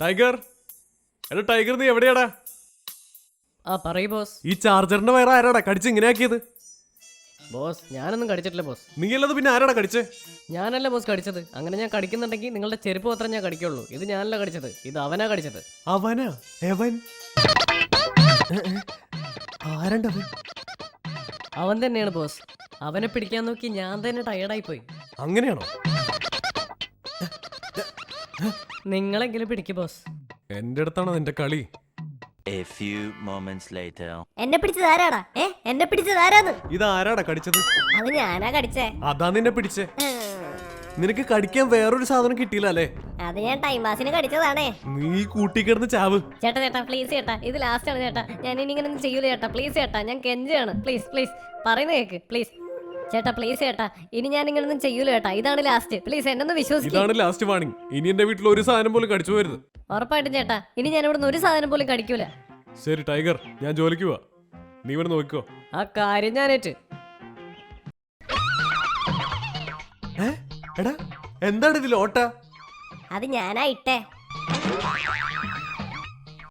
Tiger, എടാ tiger, നീ എവിടെയാടാ? ആ പറയൂ ബോസ്. ഈ ചാർജറിന്റെ വയറ് ആരാടാ കടിച്ച് ഇങ്ങനെ ആക്കിയത്? ബോസ് ഞാനൊന്നും കടിച്ചിട്ടില്ല ബോസ്. നീ അല്ലത് പിന്നെ ആരാടാ കടിച്ചേ? ഞാനല്ല ബോസ് കടിച്ചത്. അങ്ങനെ ഞാൻ കടിക്കുന്നുണ്ടെങ്കിൽ നിങ്ങളുടെ ചെരുപ്പ് മാത്രം ഞാൻ കടിക്കുള്ളൂ. ഇത് ഞാനല്ല കടിച്ചത്, ഇത് അവനാ കടിച്ചത്. അവനാ? എവൻ? ആരണ്ടവൻ? അവൻ തന്നെയാണ് ബോസ്. അവനെ പിടിക്കാൻ നോക്കി ഞാൻ തന്നെ ടയർഡായി പോയി. അങ്ങനെയാണോ? നിങ്ങളെങ്കിലും പിടിക്ക് ബോസ്. എന്റെ അടുത്താണോ നിന്റെ കളി? A few moments later. എന്നെ പിടിച്ചത് ആരാടാ? എന്നെ പിടിച്ചത് ആരാന്ന്? ഇത് ആരാടാ കടിച്ചത്? അത് ഞാനാ കടിച്ചേ. അതാ നിന്നെ പിടിച്ചേ. നിനക്ക് കടിക്കാൻ വേറൊരു സാധനം കിട്ടിയില്ല അല്ലേ? അത് ഞാൻ ടൈം പാസിന് കടിച്ചതാണേ. നീ കൂട്ടിക്കിടന്ന് ചാവ്. ചേട്ടാ ചേട്ടാ പ്ലീസ് ചേട്ടാ, ഇത് ലാസ്റ്റ് ആണ് ചേട്ടാ. ഞാൻ ഇനി ഇങ്ങനെ ഒന്നും ചെയ്യൂല ചേട്ടാ. പ്ലീസ് ചേട്ടാ, ഞാൻ കെഞ്ചാണ്. പ്ലീസ് പ്ലീസ് പറയുന്ന കേക്ക് പ്ലീസ് ചേട്ടാ. പ്ലീസ് ചേട്ടാ, ഇനി ഞാൻ ഇങ്ങനെ ഒന്നും ചെയ്യൂല ചേട്ടാ. ഇതാണ് ലാസ്റ്റ്. പ്ലീസ് എന്നെ ഒന്ന് വിശ്വസിക്കും. ഇതാണ് ലാസ്റ്റ് വാണിംഗ്. ഇനി എന്റെ വീട്ടിൽ ഒരു സാധനം പോലും കടിച്ചു പോരുത്. ഉറപ്പായിട്ടും ചേട്ടാ, ഇനി ഞാൻ ഇവിടുന്ന് ഒരു സാധനം പോലും കടിക്കൂല. ശരി ടൈഗർ, ഞാൻ ജോലിക്ക് പോവാ. നീ ഇവിടെ നോക്കിക്കോ. ആ കാര്യം ഞാനേറ്റ്. എടാ എന്താണ് ഇതിൽ ഓട്ട? അത് ഞാനാ ഇട്ടേ.